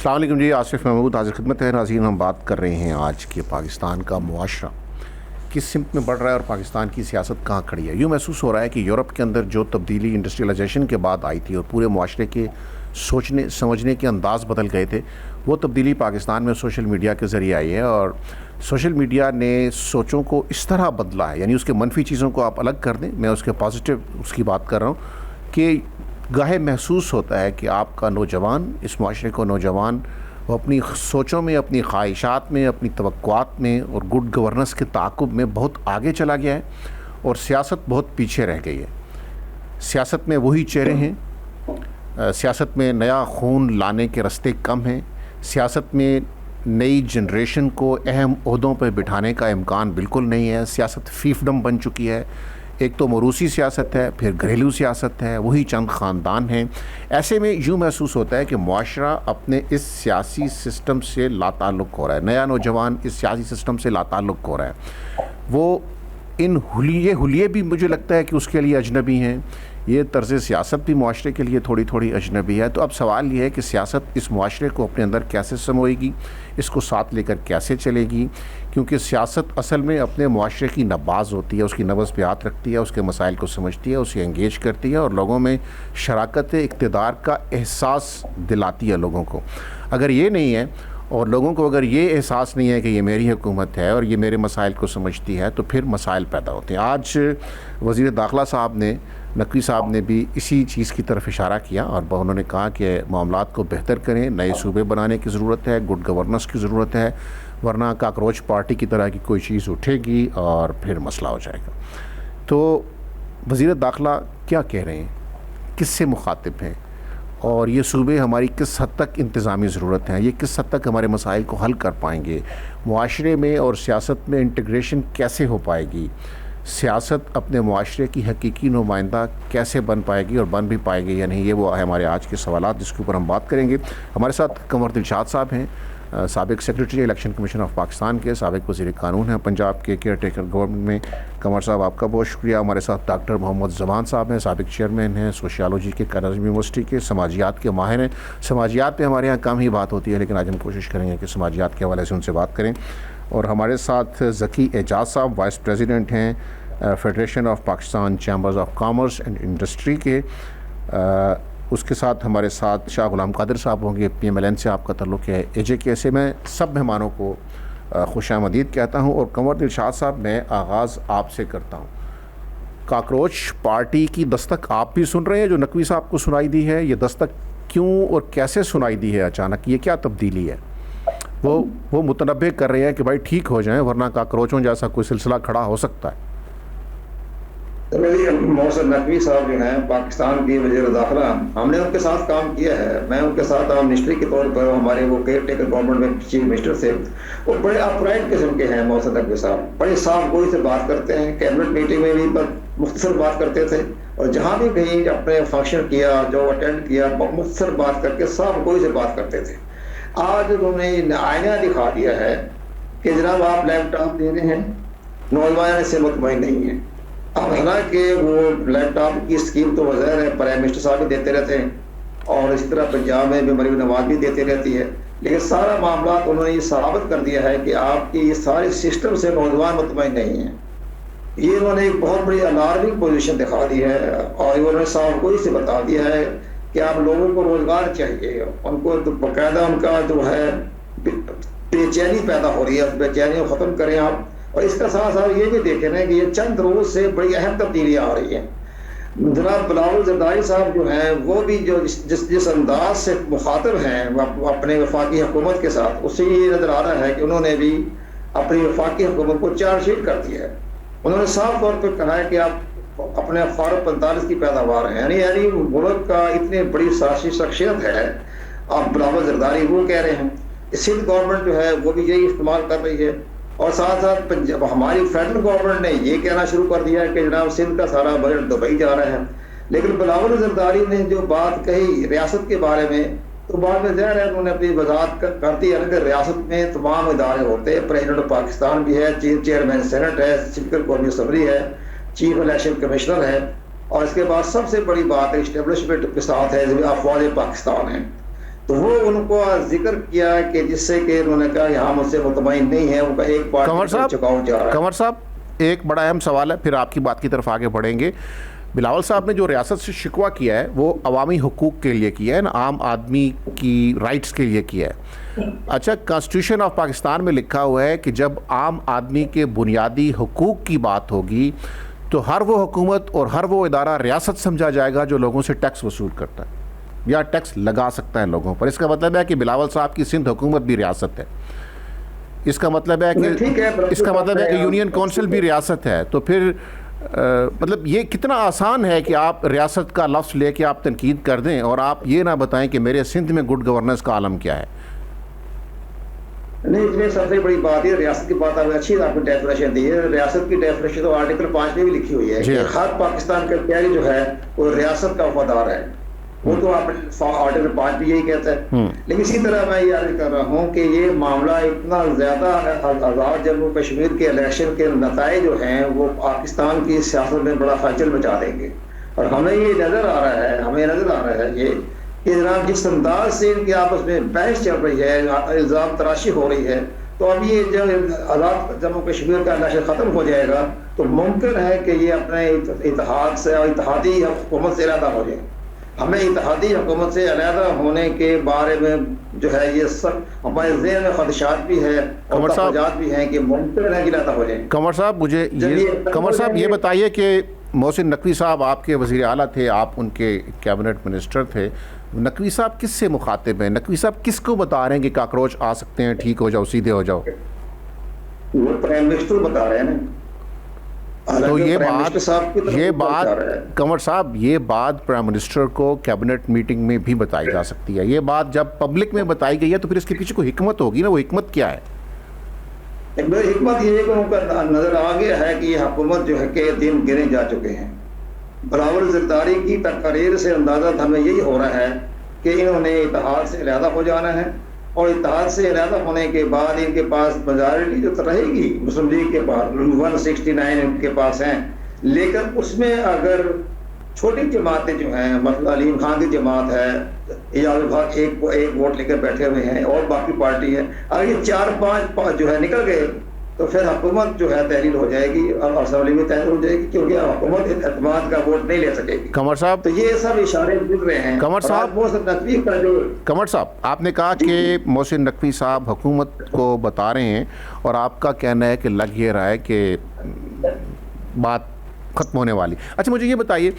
السلام علیکم جی، آصف محمود حاضر خدمت ہے۔ ناظرین، ہم بات کر رہے ہیں آج کے پاکستان کا معاشرہ کس سمت میں بڑھ رہا ہے اور پاکستان کی سیاست کہاں کھڑی ہے۔ یوں محسوس ہو رہا ہے کہ یورپ کے اندر جو تبدیلی انڈسٹریلائزیشن کے بعد آئی تھی اور پورے معاشرے کے سوچنے سمجھنے کے انداز بدل گئے تھے، وہ تبدیلی پاکستان میں سوشل میڈیا کے ذریعے آئی ہے۔ اور سوشل میڈیا نے سوچوں کو اس طرح بدلا ہے، یعنی اس کے منفی چیزوں کو آپ الگ کر دیں، میں اس کے پازیٹیو اس کی بات کر رہا ہوں کہ گاہے محسوس ہوتا ہے کہ آپ کا نوجوان، اس معاشرے کو نوجوان، وہ اپنی سوچوں میں، اپنی خواہشات میں، اپنی توقعات میں اور گڈ گورننس کے تعاقب میں بہت آگے چلا گیا ہے اور سیاست بہت پیچھے رہ گئی ہے۔ سیاست میں وہی چہرے ہیں، سیاست میں نیا خون لانے کے راستے کم ہیں، سیاست میں نئی جنریشن کو اہم عہدوں پہ بٹھانے کا امکان بالکل نہیں ہے۔ سیاست فیفڈم بن چکی ہے، ایک تو موروثی سیاست ہے، پھر گھریلو سیاست ہے، وہی چند خاندان ہیں۔ ایسے میں یوں محسوس ہوتا ہے کہ معاشرہ اپنے اس سیاسی سسٹم سے لاتعلق ہو رہا ہے، نیا نوجوان اس سیاسی سسٹم سے لاتعلق ہو رہا ہے۔ وہ یہ حلیے بھی مجھے لگتا ہے کہ اس کے لیے اجنبی ہیں، یہ طرز سیاست بھی معاشرے کے لیے تھوڑی تھوڑی اجنبی ہے۔ تو اب سوال یہ ہے کہ سیاست اس معاشرے کو اپنے اندر کیسے سموئے گی، اس کو ساتھ لے کر کیسے چلے گی، کیونکہ سیاست اصل میں اپنے معاشرے کی نباز ہوتی ہے، اس کی نبض پہ ہاتھ رکھتی ہے، اس کے مسائل کو سمجھتی ہے، اسے انگیج کرتی ہے اور لوگوں میں شراکت اقتدار کا احساس دلاتی ہے لوگوں کو۔ اگر یہ نہیں ہے اور لوگوں کو اگر یہ احساس نہیں ہے کہ یہ میری حکومت ہے اور یہ میرے مسائل کو سمجھتی ہے، تو پھر مسائل پیدا ہوتے ہیں۔ آج وزیر داخلہ صاحب نے، نقوی صاحب نے بھی اسی چیز کی طرف اشارہ کیا اور انہوں نے کہا کہ معاملات کو بہتر کریں، نئے صوبے بنانے کی ضرورت ہے، گڈ گورننس کی ضرورت ہے، ورنہ کاکروچ پارٹی کی طرح کی کوئی چیز اٹھے گی اور پھر مسئلہ ہو جائے گا۔ تو وزیر داخلہ کیا کہہ رہے ہیں، کس سے مخاطب ہیں، اور یہ صوبے ہماری کس حد تک انتظامی ضرورت ہیں، یہ کس حد تک ہمارے مسائل کو حل کر پائیں گے، معاشرے میں اور سیاست میں انٹیگریشن کیسے ہو پائے گی، سیاست اپنے معاشرے کی حقیقی نمائندہ کیسے بن پائے گی اور بن بھی پائے گی یا نہیں، یہ وہ ہے ہمارے آج کے سوالات جس کے اوپر ہم بات کریں گے۔ ہمارے ساتھ قمر دلشاد صاحب ہیں، سابق secretary election commission of Pakistan کے، سابق وزیر قانون ہیں پنجاب کے، کیئر ٹیکر گورنمنٹ میں۔ قمر صاحب آپ کا بہت شکریہ۔ ہمارے ساتھ ڈاکٹر محمد زمان صاحب ہیں، سابق چیئرمین ہیں سوشیالوجی کے قائد یونیورسٹی کے، سماجیات کے ماہر ہیں۔ سماجیات پہ ہمارے یہاں کم ہی بات ہوتی ہے، لیکن آج ہم کوشش کریں گے کہ سماجیات کے حوالے سے ان سے بات کریں۔ اور ہمارے ساتھ ذکی اعجاز صاحب وائس پریزیڈنٹ ہیں federation of Pakistan chambers of commerce and industry کے۔ اس کے ساتھ ہمارے ساتھ شاہ غلام قادر صاحب ہوں گے، PMLN سے آپ کا تعلق ہے، AJK سے۔ میں سب مہمانوں کو خوش آمدید کہتا ہوں اور قمر دلشاد صاحب میں آغاز آپ سے کرتا ہوں۔ کاکروچ پارٹی کی دستک آپ بھی سن رہے ہیں جو نقوی صاحب کو سنائی دی ہے، یہ دستک کیوں اور کیسے سنائی دی ہے اچانک، یہ کیا تبدیلی ہے؟ وہ متنبع کر رہے ہیں کہ بھائی ٹھیک ہو جائیں ورنہ کاکروچوں جیسا کوئی سلسلہ کھڑا ہو سکتا ہے۔ محسن نقوی صاحب جو ہیں پاکستان کے وزیر داخلہ، ہم نے ان کے ساتھ کام کیا ہے، میں ان کے ساتھ منسٹری کے طور پر، ہمارے وہ کیئر ٹیکر گورنمنٹ میں چیف منسٹر تھے، وہ بڑے اپرائٹ قسم کے ہیں۔ محسن نقوی صاحب بڑے صاف گوئی سے بات کرتے ہیں، کیبنٹ میٹنگ میں بھی مختصر بات کرتے تھے، اور جہاں بھی کہیں اپنے فنکشن کیا، جو اٹینڈ کیا، مختصر بات کر کے صاف گوئی سے بات کرتے تھے۔ آج انہوں نے آئینہ دکھا دیا ہے کہ جناب آپ لیپ ٹاپ دے رہے ہیں، نوجوان اس سے مطمئن نہیں ہیں۔ اب حالانکہ وہ لیپ ٹاپ کی اسکیم تو وزیر ہے، پرائم منسٹر صاحب بھی دیتے رہتے ہیں، اور اس طرح پنجاب میں بھی مریم نواز بھی دیتے رہتی ہے، لیکن سارا معاملات انہوں نے یہ ثابت کر دیا ہے کہ آپ کی یہ سارے سسٹم سے نوجوان مطمئن نہیں ہیں۔ یہ انہوں نے ایک بہت بڑی الارمنگ پوزیشن دکھا دی ہے، اور انہوں نے صاف گوئی سے بتا دیا ہے کہ آپ لوگوں کو روزگار چاہیے، ان کو باقاعدہ ان کا جو ہے بے چینی پیدا ہو رہی ہے، بے چینی کو ختم کریں آپ۔ اور اس کا ساتھ ساتھ یہ بھی دیکھ رہے ہیں کہ یہ چند روز سے بڑی اہم تبدیلیاں آ رہی ہیں۔ جناب بلاول زرداری صاحب جو ہیں، وہ بھی جو جس انداز سے مخاطب ہیں اپنے وفاقی حکومت کے ساتھ، اس سے یہ نظر آ رہا ہے کہ انہوں نے بھی اپنی وفاقی حکومت کو چارج شیٹ کر دیا ہے۔ انہوں نے صاف طور پہ کہا ہے کہ آپ اپنے 45 کی پیداوار ہیں، یعنی ملک کا اتنی بڑی سیاسی شخصیت ہے، آپ بلاول زرداری وہ کہہ رہے ہیں۔ سندھ گورنمنٹ جو ہے وہ بھی یہی استعمال کر رہی ہے، اور ساتھ ساتھ ہماری فیڈرل گورنمنٹ نے یہ کہنا شروع کر دیا ہے کہ جناب سندھ کا سارا بجٹ دبئی جا رہا ہے۔ لیکن بلاول زرداری نے جو بات کہی ریاست کے بارے میں، تو بعد میں ظاہر ہے انہوں نے اپنی وضاحت کر دی ہے کہ ریاست میں تمام ادارے ہوتے ہیں، پریزیڈنٹ آف پاکستان بھی ہے، چیئرمین سینٹ ہے، اسپیکر قومی اسمبلی ہے، چیف الیکشن کمشنر ہے، اور اس کے بعد سب سے بڑی بات اسٹیبلشمنٹ کے ساتھ ہے افواج پاکستان ہے۔ تو وہ ان کو ذکر کیا کہ جس سے کہ انہوں نے کہا کہ ہم اس سے مطمئن نہیں ہیں، ان کا ایک پارٹی چکاؤ جا رہا ہے۔ کنور صاحب ایک بڑا اہم سوال ہے، پھر آپ کی بات کی طرف آگے بڑھیں گے۔ بلاول صاحب نے جو ریاست سے شکوہ کیا ہے وہ عوامی حقوق کے لیے کیا ہے نا، عام آدمی کی رائٹس کے لیے کیا ہے۔ اچھا، کانسٹیٹیوشن آف پاکستان میں لکھا ہوا ہے کہ جب عام آدمی کے بنیادی حقوق کی بات ہوگی تو ہر وہ حکومت اور ہر وہ ادارہ ریاست سمجھا جائے گا جو لوگوں سے ٹیکس وصول کرتا ہے یا ٹیکس لگا سکتا ہے لوگوں پر۔ اس کا مطلب ہے کہ بلاول صاحب کی سندھ حکومت بھی ریاست ہے، اس کا مطلب ہے کہ یونین کونسل بھی ریاست ہے۔ تو پھر مطلب یہ کتنا آسان ہے کہ آپ ریاست کا لفظ لے کے آپ تنقید کر دیں اور آپ یہ نہ بتائیں کہ میرے سندھ میں گڈ گورننس کا عالم کیا ہے۔ نہیں، اس میں سب سے بڑی بات ہے ریاست کی بات اچھی آپ نے ڈیفینیشن دی ہے۔ ریاست کی ڈیفینیشن تو آرٹیکل 5 میں بھی لکھی ہوئی ہے کہ ہر پاکستان کا شہری جو ہے وہ ریاست کا وفادار ہے، وہ تو آرٹیکل 5 بھی یہی کہتا ہے۔ لیکن اسی طرح میں یہ عرض کر رہا ہوں کہ یہ معاملہ اتنا زیادہ آزاد جموں کشمیر کے الیکشن کے نتائج جو ہیں وہ پاکستان کی سیاست میں بڑا خلچل مچا دیں گے، اور ہمیں یہ نظر آ رہا ہے یہ کہ جناب جس انداز سے ان کی آپس میں بحث چل رہی ہے، الزام تراشی ہو رہی ہے، تو اب یہ جب آزاد جموں کشمیر کا الیکشن ختم ہو جائے گا تو ممکن ہے کہ یہ اپنے اتحاد سے اور اتحادی حکومت سے علیحدہ ہو جائے۔ ہمیں اتحادی حکومت سے علیحدہ ہونے کے بارے میں جو ہے یہ سب ہمارے ذہن میں خدشات بھی ہے اور تحفظات بھی ہیں کہ ممکن ہے کہ علیحدہ ہو جائیں۔ کنور صاحب یہ بتائیے کہ محسن نقوی صاحب آپ کے وزیر اعلیٰ تھے، آپ ان کے کیبنٹ منسٹر تھے، نقوی صاحب کس سے مخاطب ہیں؟ نقوی صاحب کس کو بتا رہے ہیں کہ کاکروچ آ سکتے ہیں، ٹھیک ہو جاؤ، سیدھے ہو جاؤ؟ وہ پرائم منسٹر بتا رہے ہیں نا۔ تو یہ بات کنور صاحب یہ بات پرائم منسٹر کو کیبنٹ میٹنگ میں بھی بتائی جا سکتی ہے۔ یہ بات جب پبلک میں بتائی گئی ہے تو پھر اس کے پیچھے کوئی حکمت ہوگی نا، وہ حکمت کیا ہے؟ حکمت یہ ہے کہ ان کا نظر آ گیا ہے کہ یہ حکومت جو ہے کہ دن گنے جا چکے ہیں۔ بلاول زرداری کی تقریر سے اندازہ ہمیں یہی ہو رہا ہے کہ انہوں نے اتحاد سے علیحدہ ہو جانا ہے، اور اتحاد سے علیحدہ ہونے کے بعد ان کے پاس میجارٹی جو رہے گی مسلم لیگ کے پاس 169 ان کے پاس ہیں، لیکن اس میں اگر چھوٹی جماعتیں جو ہیں، مثلا علیم خان کی جماعت ہے، اعجاز الحق ایک ووٹ لے کر بیٹھے ہوئے ہیں، اور باقی پارٹی ہے، اگر یہ 4-5 جو ہے نکل گئے تو پھر حکومت جو ہے تحلیل ہو جائے گی اور اسمبلی میں تحلیل ہو جائے گی، کیونکہ حکومت اعتماد کا ووٹ نہیں لے سکے گی۔ کنور صاحب تو یہ سب اشارے گزر رہے ہیں۔ کنور صاحب آپ نے کہا کہ محسن نقوی صاحب حکومت کو بتا رہے ہیں، اور آپ کا کہنا ہے کہ لگ یہ رہا ہے کہ بات ختم ہونے والی۔ اچھا مجھے یہ بتائیے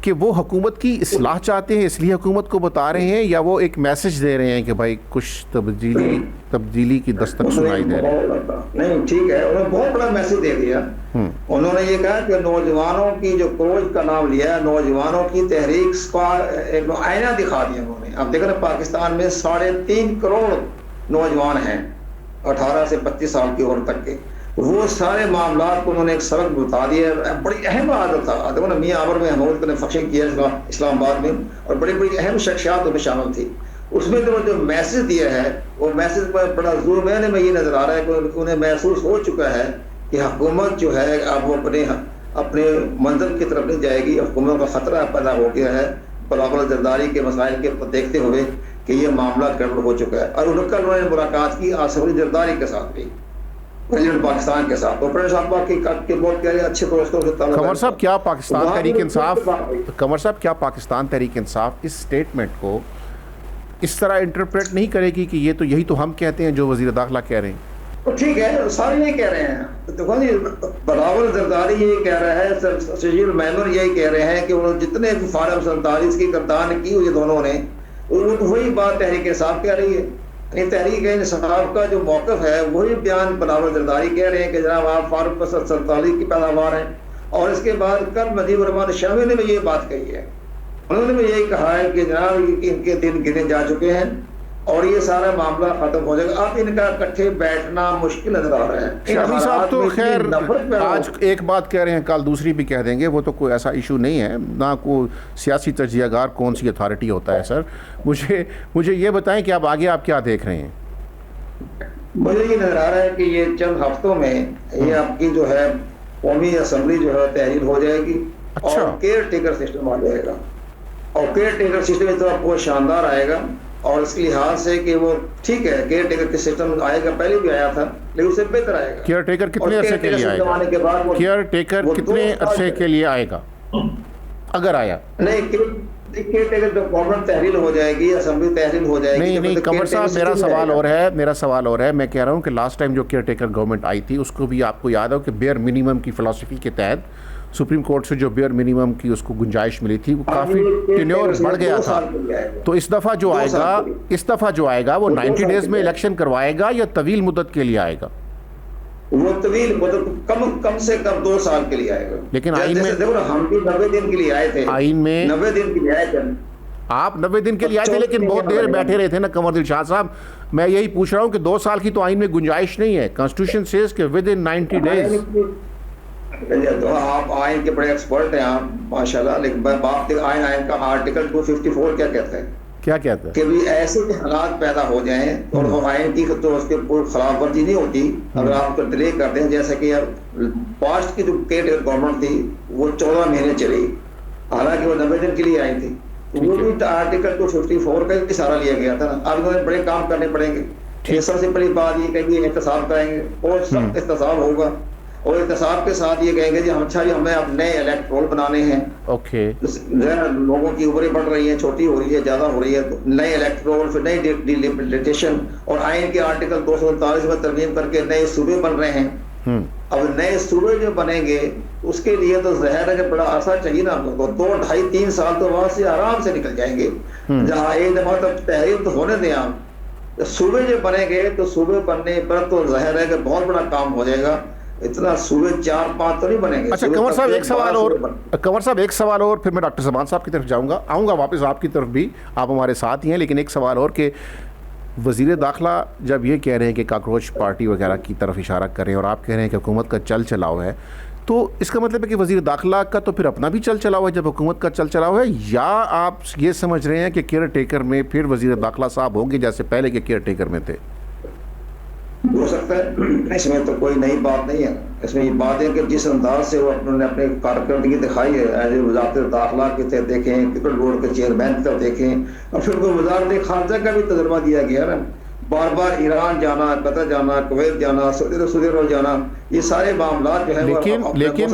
کہ وہ حکومت کی اصلاح چاہتے ہیں اس لیے حکومت کو بتا رہے ہیں، یا وہ ایک میسج دے رہے ہیں کہ بھائی کچھ تبدیلی کی دستک سنائی دے رہے ہیں؟ نہیں ٹھیک ہے، انہوں نے بہت بڑا میسج دے دیا۔ انہوں نے یہ کہا کہ نوجوانوں کی جو کروج کا نام لیا ہے، نوجوانوں کی تحریک کا ایک آئینہ دکھا دیا انہوں نے۔ اب دیکھ رہے پاکستان میں 3.5 کروڑ نوجوان ہیں 18 سے 25 سال کی عمر تک کے، وہ سارے معاملات کو انہوں نے ایک سبق بتا دیا ہے۔ بڑی اہم عادت تھا، دیکھو نا میاں عمر میں محمود نے فنکشن کیا اسلام آباد میں، اور بڑی بڑی اہم شخصیات ان میں شامل تھی۔ اس میں جو میسج دیا ہے وہ میسج پر بڑا زور میں یہ نظر آ رہا ہے کہ انہیں محسوس ہو چکا ہے کہ حکومت جو ہے اب وہ اپنے منزل کی طرف نہیں جائے گی، حکومت کا خطرہ پیدا ہو گیا ہے بلاول زرداری کے مسائل کے دیکھتے ہوئے کہ یہ معاملہ گڑبڑ ہو چکا ہے۔ اور انہوں نے ملاقات کی آصف علی زرداری کے ساتھ بھی، پریزیڈنٹ پاکستان کے ساتھ، اور صاحب کے بہت اچھے دوستوں سے تعلق۔ کنور صاحب کیا پاکستان تحریک انصاف اس سٹیٹمنٹ کو اس طرح انٹرپریٹ نہیں کرے گی کہ یہ تو یہی تو ہم کہتے ہیں جو وزیر داخلہ کہہ رہے ہیں؟ ٹھیک ہے، سارے یہی کہہ رہے ہیں۔ دیکھو جی، بلاول زرداری یہی کہہ رہا ہے، شجیل المحمود یہی کہہ رہے ہیں کہ انہوں نے جتنے فارم 47 کی گردان کی ہوئی دونوں نے، وہی بات تحریک انصاف کہہ رہی ہے۔ تحریک انصاف کا جو موقف ہے وہی بیان بلاول زرداری کہہ رہے ہیں کہ جناب آپ فارم 47 کی پیداوار ہیں۔ اور اس کے بعد کل مجیب الرحمان شامی نے بھی یہ بات کہی ہے، انہوں نے بھی یہی کہا ہے کہ جناب ان کے دن گنے جا چکے ہیں اور یہ سارا معاملہ ختم ہو جائے گا۔ اب ان کا اکٹھے بیٹھنا مشکل نظر آ رہا ہے۔ شامی صاحب تو خیر آج ایک بات کہہ رہے ہیں، کل دوسری بھی کہہ دیں گے، وہ تو کوئی ایسا ایشو نہیں ہے، نہ کوئی سیاسی تجزیہ کار کون سی اتھارٹی ہوتا ہے۔ سر مجھے یہ بتائیں کہ اب آگے آپ کیا دیکھ رہے ہیں؟ مجھے یہ نظر آ رہا ہے کہ یہ چند ہفتوں میں یہ آپ کی جو ہے قومی اسمبلی جو ہے تحلیل ہو جائے گی، اور کیئر ٹیکر سسٹم آ جائے گا، اور کیئر ٹیکر سسٹم اس طرح بہت شاندار آئے گا اور اس لحاظ سے کہ وہ ٹھیک ہے کیئر ٹیکر کے سسٹم آئے گا، پہلے بھی آیا تھا لیکن اس سے بہتر آئے گا. کیئر ٹیکر کتنے عرصے کے لیے آئے گا؟ کیئر ٹیکر کتنے عرصے کے لیے آئے گا اگر آیا؟ نہیں کیئر ٹیکر جو گورنمنٹ تحلیل ہو جائے گی، اسمبلی تحلیل ہو جائے گی. نہیں قمر صاحب میرا سوال اور ہے، میں کہہ رہا ہوں کہ لاسٹ ٹائم جو کیئر ٹیکر گورنمنٹ آئی تھی اس کو بھی آپ کو یاد ہو کہ بیئر منیمم کی فلسفی کے تحت سپریم کورٹ سے جو بیئر منیمم کی اس کو گنجائش ملی تھی وہ کافی ٹینیور بڑھ گیا تھا. تو اس دفعہ جو آئے گا وہ 90 ڈیز میں الیکشن کروائے گا یا طویل مدت کے لیے آئے گا؟ وہ طویل مدت کم سے کم 2 سال کے لیے آئے گا. لیکن آئین میں دیکھو نا، ہم بھی 90 دن کے لیے آئے تھے. آئین میں 90 دن کے لیے آئے تھے. آپ 90 دن کے لیے آئے تھے لیکن بہت دیر بیٹھے رہے تھے نا قمر دلشاد صاحب. میں یہی پوچھ رہا ہوں کہ 2 سال کی تو آئین میں گنجائش نہیں ہے. کانسٹیٹیوشن سیز کہ ود ان 90 ڈیز. آپ آئین کے بڑے ایکسپرٹ ہیں آپ ماشاءاللہ، لیکن آپ آئین کا آرٹیکل 254 کیا کہتا ہے؟ کیا کہتا ہے؟ کہ بھی ایسے حالات پیدا ہو جائیں اور آئین کی تو اس کے خلاف ورزی نہیں ہوتی اگر آپ کو ڈیلے کرتے ہیں. جیسے کہ پاسٹ کی جو کیئر گورنمنٹ تھی وہ 14 مہینے چلی، حالانکہ وہ 90 دن کے لیے آئی تھی. وہ بھی آرٹیکل 254 کا اشارہ لیا گیا تھا. اب انہیں بڑے کام کرنے پڑیں گے. سب سے بڑی بات یہ کہ یہ احتساب کریں گے اور سخت احتساب ہوگا، اور احتساب کے ساتھ یہ کہیں گے جی ہمیں اب نئے الیکٹرول بنانے ہیں. لوگوں کی عمریں بڑھ رہی ہیں، چھوٹی ہو رہی ہے، زیادہ ہو رہی ہے، نئے الیکٹرول، پھر نئی ڈیلیمیٹیشن، اور آئین کے آرٹیکل 239 میں ترمیم کر کے نئے صوبے بن رہے ہیں. اب نئے صوبے جو بنیں گے اس کے لیے تو ظاہر ہے کہ بڑا عرصہ چاہیے نا. 2 ڈھائی 3 سال تو وہاں سے آرام سے نکل جائیں گے. جہاں ایک دفعہ تک تحریر تو ہونے دیں آپ. صوبے جو بنیں گے تو صوبے بننے پر تو ظاہر ہے کہ بہت بڑا کام ہو جائے گا. اتنا صوبے 4-5 تو نہیں بنیں گے. اچھا قمر صاحب ایک سوال اور پھر میں ڈاکٹر زمان صاحب کی طرف آؤں گا واپس آپ کی طرف بھی، آپ ہمارے ساتھ ہی ہیں. لیکن ایک سوال اور کہ وزیر داخلہ جب یہ کہہ رہے ہیں کہ کاکروچ پارٹی وغیرہ کی طرف اشارہ کر رہے ہیں اور آپ کہہ رہے ہیں کہ حکومت کا چل چلاؤ ہے، تو اس کا مطلب ہے کہ وزیر داخلہ کا تو پھر اپنا بھی چل چلاؤ ہے جب حکومت کا چل چلاؤ ہے، یا آپ یہ سمجھ رہے ہیں کہ کیئر ٹیکر میں پھر وزیر داخلہ صاحب ہوں گے جیسے پہلے کے کیئر ٹیکر میں تھے؟ ہو سکتا ہے، اس میں تو کوئی نئی بات نہیں ہے. اس میں یہ بات ہے کہ جس انداز سے وہ انہوں نے اپنی کارکردگی دکھائی ہے، ایز اے وزارت داخلہ کی طرف دیکھیں، کرکٹ بورڈ کے چیئرمین کی طرف دیکھیں، اور پھر وہ وزارت خارجہ کا بھی تجربہ دیا گیا نا. بار بار ایران جانا، قطر جانا، کویت جانا، سعودی عرب جانا، یہ سارے معاملات جو ہے. لیکن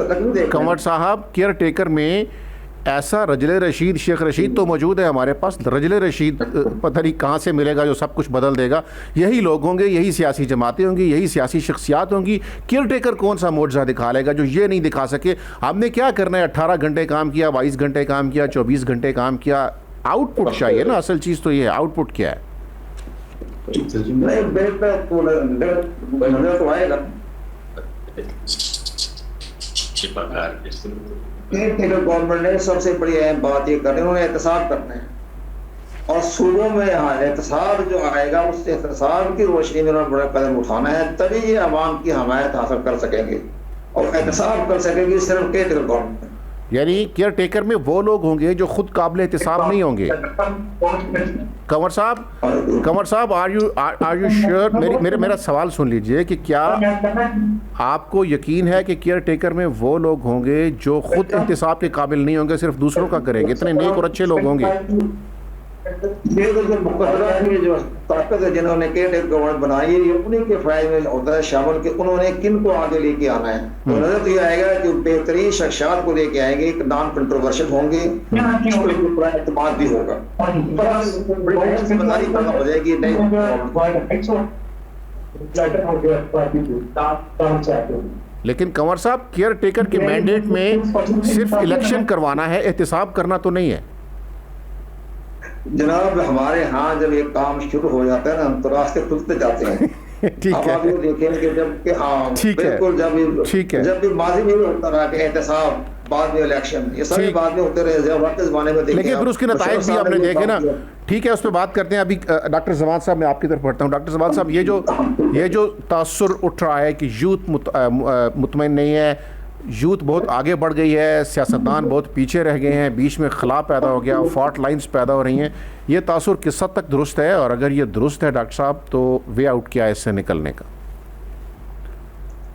قمر صاحب کیئر ٹیکر میں ایسا رجل رشید، شیخ رشید تو موجود ہے ہمارے پاس. رجل رشید پتہ نہیں کہاں سے ملے گا جو سب کچھ بدل دے گا. یہی لوگ ہوں گے، یہی سیاسی جماعتیں ہوں گی، یہی سیاسی شخصیات ہوں گی. کیئر ٹیکر کون سا معجزہ دکھا لے گا جو یہ نہیں دکھا سکے ہم نے کیا کرنا ہے؟ 18 گھنٹے کام کیا، 22 گھنٹے کام کیا، 24 گھنٹے کام کیا. آؤٹ پٹ چاہیے نا، اصل چیز تو یہ ہے آؤٹ پٹ کیا ہے. نہیں بہتر تو آئے گا. گورنمنٹ نے سب سے بڑی اہم بات یہ کرنی ہے، انہوں نے احتساب کرنا ہے. اور صوبوں میں احتساب جو آئے گا اس احتساب کی روشنی میں انہوں نے بڑا قدم اٹھانا ہے، تبھی یہ عوام کی حمایت حاصل کر سکیں گے. اور احتساب کر سکیں گے صرف کیئر ٹیکر گورنمنٹ. یعنی کیئر ٹیکر میں وہ لوگ ہوں گے جو خود قابل احتساب نہیں ہوں گے. قمر صاحب آر یو شیور؟ میرا سوال سن لیجئے کہ کیا آپ کو یقین ہے کہ کیئر ٹیکر میں وہ لوگ ہوں گے جو خود احتساب کے قابل نہیں ہوں گے، صرف دوسروں کا کریں گے؟ اتنے نیک اور اچھے لوگ ہوں گے. یہ تو جو مقررات کی جو طاقت ہے جنہوں نے کیئر ٹیکر گورنمنٹ بنائی ہے، یہ انہیں کے فائدے میں ہوتا ہے شامل کہ انہوں نے کن کو آگے لے کے آنا ہے. تو نظر تو یہ آئے گا کہ بہترین شخصیات کو لے کے آئیں گے، نان کنٹروورشل ہوں گے، بڑا اعتماد بھی ہوگا. ہو جائے گی لیکن کنور صاحب کیئر ٹیکر کے مینڈیٹ میں صرف الیکشن کروانا ہے، احتساب کرنا تو نہیں ہے. جناب ہمارے ہاں جب یہ کام شروع ہو جاتا ہے نا تو راستے کھلتے جاتے ہیں. اب آپ یہ دیکھیں کہ جب کہ ہاں بالکل جب بھی ماضی میں ہوتا رہا کہ احتساب، بعد میں الیکشن، یہ ساری بات میں ہوتے رہے وقت زمانے میں دیکھیں، لیکن پھر اس کے نتائج بھی آپ نے دیکھے نا. ٹھیک ہے، اس پہ بات کرتے ہیں. ابھی ڈاکٹر زمان صاحب میں آپ کی طرف پڑھتا ہوں. ڈاکٹر زمان صاحب یہ جو تاثر اٹھ رہا ہے کہ یوتھ مطمئن نہیں ہے، یوتھ بہت آگے بڑھ گئی ہے، سیاستدان بہت پیچھے رہ گئے ہیں، بیچ میں خلا پیدا ہو گیا، فالٹ لائنز پیدا ہو رہی ہیں، یہ تاثر کس حد تک درست ہے؟ اور اگر یہ درست ہے ڈاکٹر صاحب تو وے آؤٹ کیا ہے اس سے نکلنے کا؟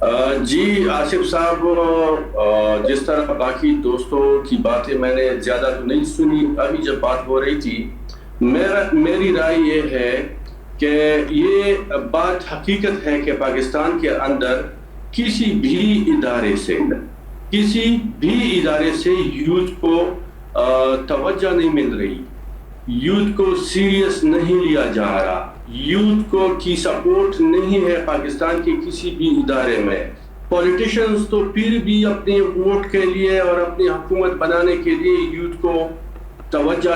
جی آصف صاحب، جس طرح باقی دوستوں کی باتیں میں نے زیادہ تو نہیں سنی، ابھی جب بات ہو رہی تھی میری رائے یہ ہے کہ یہ بات حقیقت ہے کہ پاکستان کے اندر کسی بھی ادارے سے یوتھ کو توجہ نہیں مل رہی، یوتھ کو سیریس نہیں لیا جا رہا، یوتھ کو کی سپورٹ نہیں ہے پاکستان کے کسی بھی ادارے میں۔ پولیٹیشنز تو پھر بھی اپنے ووٹ کے لیے اور اپنی حکومت بنانے کے لیے یوتھ کو توجہ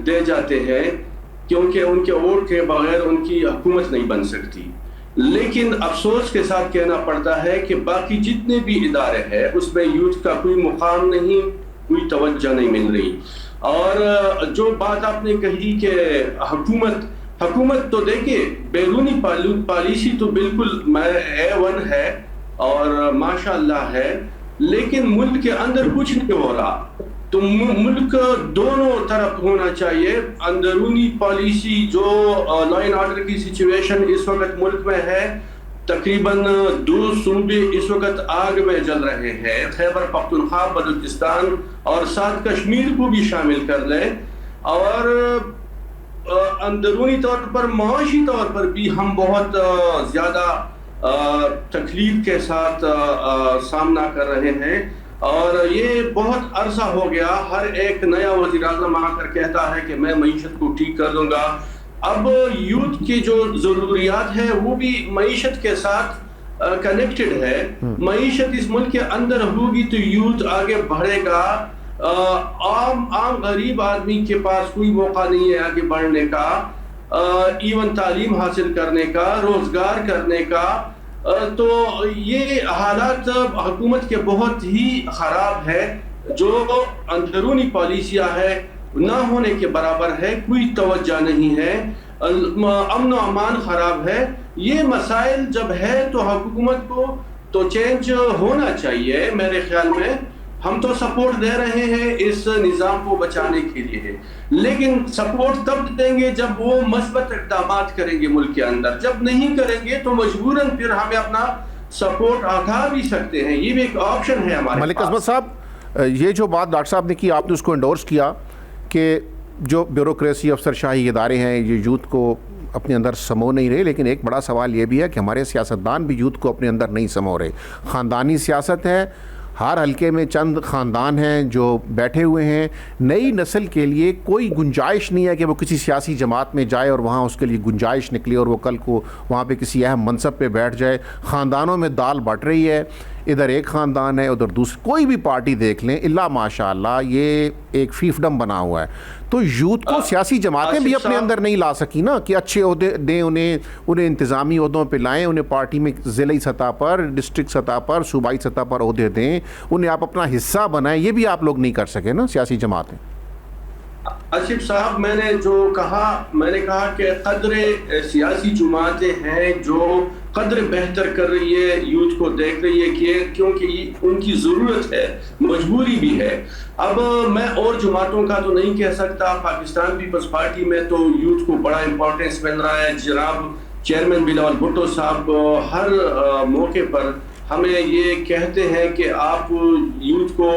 دے جاتے ہیں، کیونکہ ان کے ووٹ کے بغیر ان کی حکومت نہیں بن سکتی۔ لیکن افسوس کے ساتھ کہنا پڑتا ہے کہ باقی جتنے بھی ادارے ہیں اس میں یوتھ کا کوئی مقام نہیں، کوئی توجہ نہیں مل رہی۔ اور جو بات آپ نے کہی کہ حکومت تو دیکھیں بیرونی پالیسی تو بالکل A1 ہے اور ماشاءاللہ ہے، لیکن ملک کے اندر کچھ نہیں ہو رہا۔ تو ملک دونوں طرف ہونا چاہیے، اندرونی پالیسی جو لا اینڈ آرڈر کی سچویشن اس وقت ملک میں ہے، تقریباً 2 صوبے اس وقت آگ میں جل رہے ہیں، خیبر پختونخوا، بلوچستان اور ساتھ کشمیر کو بھی شامل کر لیں، اور اندرونی طور پر معاشی طور پر بھی ہم بہت زیادہ تکلیف کے ساتھ سامنا کر رہے ہیں۔ اور یہ بہت عرصہ ہو گیا، ہر ایک نیا وزیر اعظم آ کر کہتا ہے کہ میں معیشت کو ٹھیک کر دوں گا۔ اب یوتھ کی جو ضروریات ہے وہ بھی معیشت کے ساتھ کنیکٹڈ ہے۔ معیشت اس ملک کے اندر ہوگی تو یوتھ آگے بڑھے گا۔ عام غریب آدمی کے پاس کوئی موقع نہیں ہے آگے بڑھنے کا، ایون تعلیم حاصل کرنے کا، روزگار کرنے کا۔ تو یہ حالات حکومت کے بہت ہی خراب ہے، جو اندرونی پالیسیاں ہے نہ ہونے کے برابر ہے، کوئی توجہ نہیں ہے، امن و امان خراب ہے۔ یہ مسائل جب ہے تو حکومت کو تو چینج ہونا چاہیے میرے خیال میں۔ ہم تو سپورٹ دے رہے ہیں اس نظام کو بچانے کے لیے، لیکن سپورٹ تب دیں گے جب وہ مثبت اقدامات کریں گے ملک کے اندر۔ جب نہیں کریں گے تو مجبوراً پھر ہمیں اپنا سپورٹ ہٹا بھی سکتے ہیں، یہ بھی ایک آپشن ہے ہمارے پاس۔ ملک عصمت صاحب، یہ جو بات ڈاکٹر صاحب نے کی، آپ نے اس کو انڈورس کیا کہ جو بیوروکریسی افسر شاہی ادارے ہیں یہ یوتھ کو اپنے اندر سمو نہیں رہے، لیکن ایک بڑا سوال یہ بھی ہے کہ ہمارے سیاستدان بھی یوتھ کو اپنے اندر نہیں سمو رہے۔ خاندانی سیاست ہے، ہر حلقے میں چند خاندان ہیں جو بیٹھے ہوئے ہیں، نئی نسل کے لیے کوئی گنجائش نہیں ہے کہ وہ کسی سیاسی جماعت میں جائے اور وہاں اس کے لیے گنجائش نکلے اور وہ کل کو وہاں پہ کسی اہم منصب پہ بیٹھ جائے۔ خاندانوں میں دال بٹ رہی ہے، ادھر ایک خاندان ہے ادھر دوسری، کوئی بھی پارٹی دیکھ لیں، اللہ ماشاء اللہ یہ ایک فیفڈم بنا ہوا ہے۔ تو یوتھ کو سیاسی جماعتیں بھی اپنے اندر نہیں لا سکی نا کہ اچھے عہدے دیں انہیں انتظامی عہدوں پہ لائیں، انہیں پارٹی میں ضلعی سطح پر، ڈسٹرکٹ سطح پر، صوبائی سطح پر عہدے دیں، انہیں آپ اپنا حصہ بنائیں، یہ بھی آپ لوگ نہیں کر سکے نا سیاسی جماعتیں۔ آصف صاحب، میں نے کہا کہ قدر سیاسی جماعتیں ہیں جو قدر بہتر کر رہی ہے، یوتھ کو دیکھ رہی ہے کہ کیونکہ ان کی ضرورت ہے، مجبوری بھی ہے۔ اب میں اور جماعتوں کا تو نہیں کہہ سکتا، پاکستان پیپلز پارٹی میں تو یوتھ کو بڑا امپورٹنس مل رہا ہے۔ جناب چیئرمین بلاول بھٹو صاحب ہر موقع پر ہمیں یہ کہتے ہیں کہ آپ یوتھ کو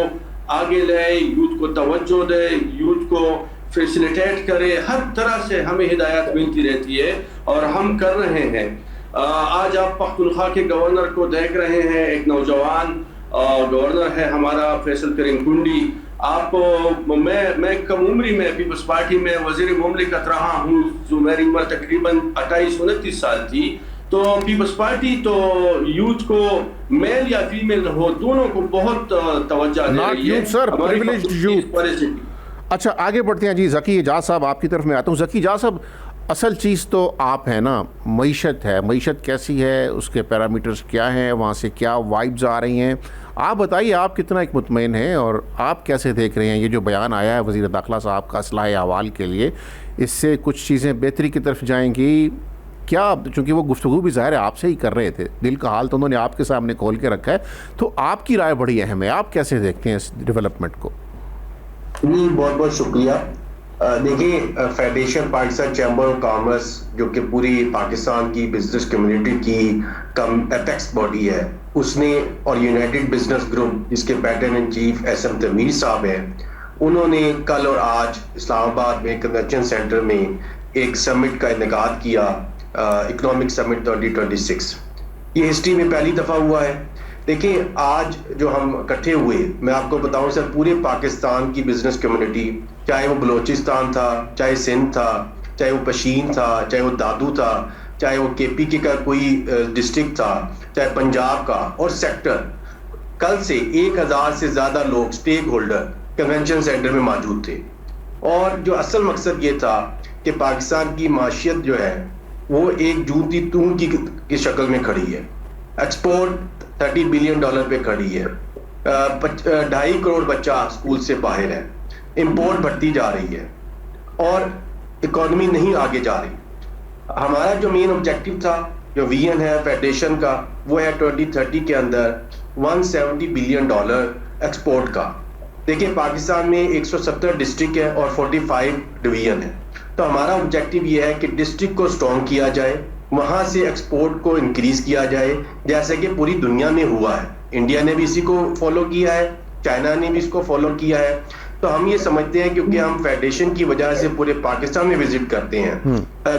آگے لائیں، یوتھ کو توجہ دیں، یوتھ کو فیسیلیٹیٹ کرے، ہر طرح سے ہمیں ہدایات ملتی رہتی ہے اور ہم کر رہے ہیں۔ آج آپ پختونخوا کے گورنر کو دیکھ رہے ہیں، ایک نوجوان گورنر ہے ہمارا فیصل کریم کنڈی۔ میں کم عمری میں پیپلز پارٹی میں وزیر مملکت رہا ہوں، جو میری عمر تقریباً 28-29 سال تھی۔ تو پیپلز پارٹی تو یوتھ کو میل یا فیمیل ہو دونوں کو بہت توجہ دے رہی ہے۔ اچھا آگے بڑھتے ہیں جی، ذکی اعجاز صاحب آپ کی طرف میں آتا ہوں۔ ذکی اعجاز صاحب، اصل چیز تو آپ ہیں نا، معیشت ہے، معیشت کیسی ہے، اس کے پیرامیٹرز کیا ہیں، وہاں سے کیا وائبز آ رہی ہیں، آپ بتائیے آپ کتنا ایک مطمئن ہیں اور آپ کیسے دیکھ رہے ہیں یہ جو بیان آیا ہے وزیر داخلہ صاحب کا اصلاح احوال کے لیے، اس سے کچھ چیزیں بہتری کی طرف جائیں گی کیا؟ چونکہ وہ گفتگو بھی ظاہر ہے آپ سے ہی کر رہے تھے، دل کا حال تو انہوں نے آپ کے سامنے کھول کے رکھا ہے، تو آپ کی رائے بڑی اہم ہے، آپ کیسے دیکھتے ہیں اس ڈیولپمنٹ کو؟ جی بہت بہت شکریہ۔ دیکھیں، federation Pakistan chamber of commerce جو کہ پوری پاکستان کی بزنس کمیونٹی کی ایپیکس باڈی ہے، اس نے اور یونائٹڈ بزنس گروپ جس کے patron in chief S M Tanveer صاحب ہیں، انہوں نے کل اور آج اسلام آباد میں کنونشن سینٹر میں ایک سمٹ کا انعقاد کیا، اکنامک سمٹ 2026۔ یہ ہسٹری میں پہلی دفعہ ہوا ہے۔ دیکھیں آج جو ہم اکٹھے ہوئے، میں آپ کو بتاؤں سر، پورے پاکستان کی بزنس کمیونٹی، چاہے وہ بلوچستان تھا، چاہے سندھ تھا، چاہے وہ پشین تھا، چاہے وہ دادو تھا، چاہے وہ کے پی کے کا کوئی ڈسٹرکٹ تھا، چاہے پنجاب کا اور سیکٹر، کل سے 1000 سے زیادہ لوگ اسٹیک ہولڈر کنونشن سینٹر میں موجود تھے۔ اور جو اصل مقصد یہ تھا کہ پاکستان کی معیشت جو ہے وہ ایک جوتی تون کی شکل میں کھڑی ہے، ایکسپورٹ $30 بلین پہ کھڑی ہے، 2.5 کروڑ بچہ اسکول سے باہر ہے، امپورٹ بڑھتی جا رہی ہے اور اکانومی نہیں آگے جا رہی۔ ہمارا جو مین آبجیکٹو تھا، جو ویژن ہے فیڈریشن کا، وہ ہے 2030 کے اندر $170 بلین ایکسپورٹ کا۔ دیکھیں پاکستان میں 170 ڈسٹرکٹ ہے اور 45 ڈویژن ہے، تو ہمارا آبجیکٹو یہ ہے کہ ڈسٹرکٹ کو اسٹرانگ کیا جائے، وہاں سے ایکسپورٹ کو انکریز کیا جائے، جیسے کہ پوری دنیا میں ہوا ہے۔ انڈیا نے بھی اسی کو فالو کیا ہے، چائنا نے بھی اس کو فالو کیا ہے۔ تو ہم یہ سمجھتے ہیں کیونکہ ہم فیڈریشن کی وجہ سے پورے پاکستان میں وزٹ کرتے ہیں،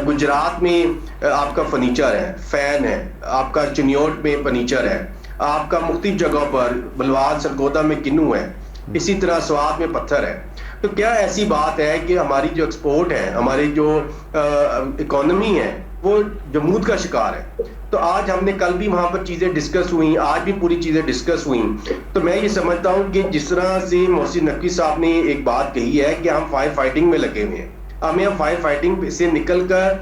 گجرات میں آپ کا فرنیچر ہے، فین ہے، آپ کا چنیوٹ میں فرنیچر ہے، آپ کا مختلف جگہوں پر بلوال سرگودا میں کنو ہے، اسی طرح سوات میں پتھر ہے۔ تو کیا ایسی بات ہے کہ ہماری جو ایکسپورٹ ہے، ہماری جو اکانومی ہے، وہ جمود کا شکار ہے؟ تو آج ہم نے کل بھی وہاں پر چیزیں ڈسکس ہوئیں، آج بھی پوری چیزیں ڈسکس ہوئیں۔ تو میں یہ سمجھتا ہوں کہ جس طرح سے محسن نقوی صاحب نے ایک بات کہی ہے کہ ہم فائر فائٹنگ میں لگے ہوئے ہیں، ہمیں فائر فائٹنگ سے نکل کر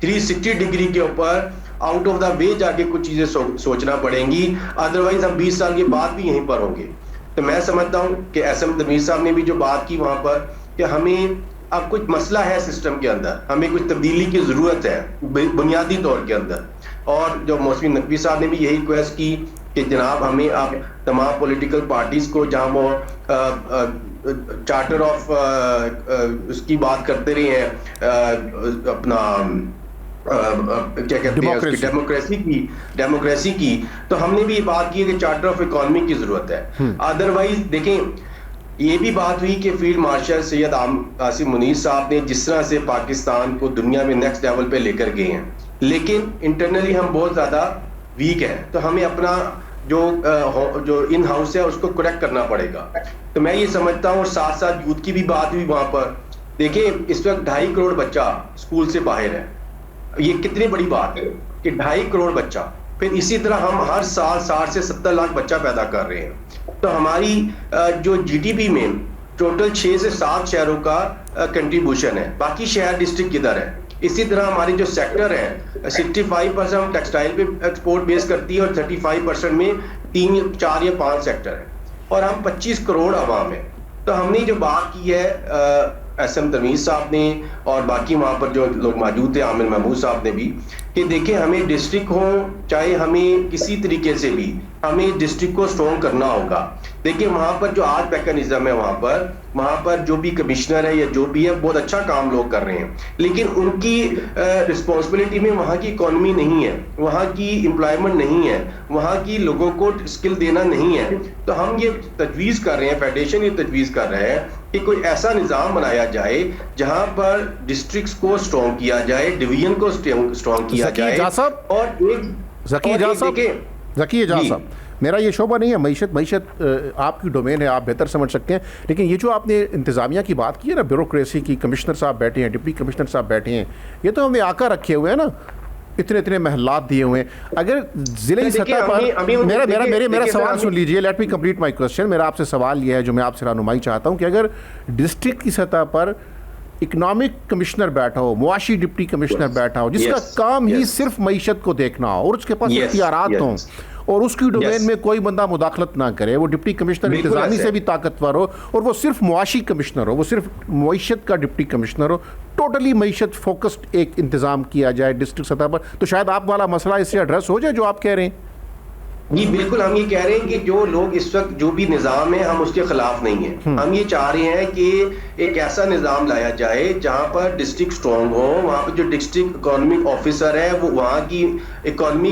360 ڈگری کے اوپر آؤٹ آف دا وے جا کے کچھ چیزیں سوچنا پڑیں گی، ادروائز ہم 20 سال کے بعد بھی یہیں پر ہوں گے۔ تو میں سمجھتا ہوں کہ ایس ایم تمیر صاحب نے بھی جو بات کی وہاں پر کہ ہمیں اب کچھ مسئلہ ہے سسٹم کے اندر، ہمیں کچھ تبدیلی کی ضرورت ہے بنیادی طور کے اندر، اور جو محسن نقوی صاحب نے بھی یہی ریکویسٹ کی کہ جناب ہمیں آپ تمام پولیٹیکل پارٹیز کو، جہاں وہ چارٹر آف اس کی بات کرتے رہے ہیں، اپنا کیا کہتے ہیں ڈیموکریسی کی، تو ہم نے بھی یہ بات کی ہے کہ چارٹر آف اکانومی کی ضرورت ہے۔ ادروائز دیکھیں یہ بھی بات ہوئی کہ فیلڈ مارشل سید عاصم منیر صاحب نے جس طرح سے پاکستان کو دنیا میں نیکسٹ لیول پہ لے کر گئے ہیں، لیکن انٹرنلی ہم بہت زیادہ ویک ہیں، تو ہمیں اپنا جو ان ہاؤس ہے اس کو کریکٹ کرنا پڑے گا۔ تو میں یہ سمجھتا ہوں، اور ساتھ ساتھ یوتھ کی بھی بات ہوئی وہاں پر۔ دیکھیں اس وقت 2.5 کروڑ بچہ اسکول سے باہر ہے، یہ کتنی بڑی بات ہے کہ 2.5 کروڑ بچہ۔ پھر اسی طرح ہم ہر سال 60 سے 70 لاکھ بچہ پیدا کر رہے ہیں، تو ہماری جو جی ڈی پی میں ٹوٹل 6 سے 7 شہروں کا کنٹریبیوشن ہے، باقی شہر ڈسٹرکٹ کدھر ہے؟ اسی طرح ہماری جو سیکٹر ہے 65% ہم ٹیکسٹائل پہ ایکسپورٹ بیس کرتی ہے اور 35% میں 3 یا 4 یا 5 سیکٹر ہے، اور ہم 25 کروڑ عوام ہیں۔ تو ہم نے جو بات کی ہے ایس ایم تمیر صاحب نے اور باقی وہاں پر جو لوگ موجود تھے، عامر محمود صاحب نے بھی، کہ دیکھیں ہمیں ڈسٹرکٹ ہو چاہے ہمیں کسی طریقے سے بھی ہمیں ڈسٹرکٹ کو اسٹرانگ کرنا ہوگا۔ دیکھیں وہاں پر جو آج میکانزم ہے، وہاں پر جو بھی کمشنر ہے یا جو بھی ہے بہت اچھا کام لوگ کر رہے ہیں، لیکن ان کی رسپانسبلٹی میں وہاں کی اکانومی نہیں ہے، وہاں کی امپلائمنٹ نہیں ہے، وہاں کی لوگوں کو اسکل دینا نہیں ہے۔ تو ہم یہ تجویز کر رہے ہیں، فیڈریشن یہ تجویز کر رہے ہیں کہ کوئی ایسا نظام بنایا جائے جہاں پر ڈسٹرکٹس کو اسٹرانگ کیا جائے، ڈویژن کو اسٹرانگ کیا جائے، اور ذکی اعجاز صاحب، میرا یہ شعبہ نہیں ہے، معیشت آپ کی ڈومین ہے، آپ بہتر سمجھ سکتے ہیں، لیکن یہ جو آپ نے انتظامیہ کی بات کی ہے نا، بیوروکریسی کی، کمشنر صاحب بیٹھے ہیں، ڈپٹی کمشنر صاحب بیٹھے ہیں، یہ تو ہمیں آقا رکھے ہوئے ہیں نا، اتنے محلات دیے ہوئے ہیں۔ اگر ضلعی سطح پر میرا سوال سن لیجئے، let me complete my question. میرا آپ سے سوال یہ ہے جو میں آپ سے رہنمائی چاہتا ہوں کہ اگر ڈسٹرکٹ کی سطح پر اکنامک کمشنر بیٹھا ہو، معاشی ڈپٹی کمشنر بیٹھا ہو، جس کا کام ہی صرف معیشت کو دیکھنا ہو اور اس کے پاس اختیارات ہوں، اور اس کی ڈومین میں کوئی بندہ مداخلت نہ کرے، وہ ڈپٹی کمشنر انتظامی سے بھی طاقتور ہو اور وہ صرف معاشی کمشنر ہو، وہ صرف معیشت کا ڈپٹی کمشنر ہو، ٹوٹلی معیشت فوکسڈ ایک انتظام کیا جائے ڈسٹرکٹ سطح پر، تو شاید آپ والا مسئلہ اس سے ایڈریس ہو جائے جو آپ کہہ رہے ہیں۔ جی بالکل، ہم یہ کہہ رہے ہیں کہ جو لوگ اس وقت جو بھی نظام ہے ہم اس کے خلاف نہیں ہیں. ہم یہ چاہ رہے ہیں کہ ایک ایسا نظام لایا جائے جہاں پر ڈسٹرکٹ اسٹرانگ ہو، وہاں پہ جو ڈسٹرکٹ اکانومک آفیسر ہے وہ وہاں کی اکانومی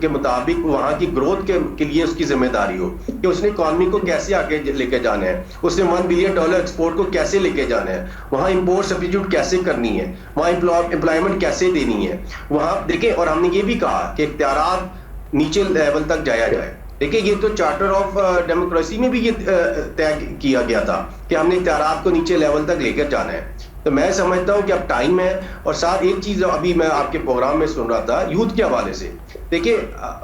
کے مطابق وہاں کی گروتھ کے لیے اس کی ذمہ داری ہو کہ اس نے اکانومی کو کیسے آگے لے کے جانا ہے، اس نے $1 بلین ایکسپورٹ کو کیسے لے کے جانا ہے، وہاں امپورٹ سبسٹیٹیوٹ کیسے کرنی ہے، وہاں امپلائمنٹ کیسے دینی ہے. وہاں دیکھیں، اور ہم نے یہ بھی کہا کہ اختیارات نیچے لیول تک جایا جائے. دیکھیں یہ تو چارٹر آف ڈیموکریسی میں بھی یہ طے کیا گیا تھا کہ ہم نے اختیارات کو نیچے لیول تک لے کر جانا ہے. تو میں سمجھتا ہوں کہ اب ٹائم ہے. اور ساتھ ایک چیز ابھی میں آپ کے پروگرام میں سن رہا تھا یوتھ کے حوالے سے. دیکھیں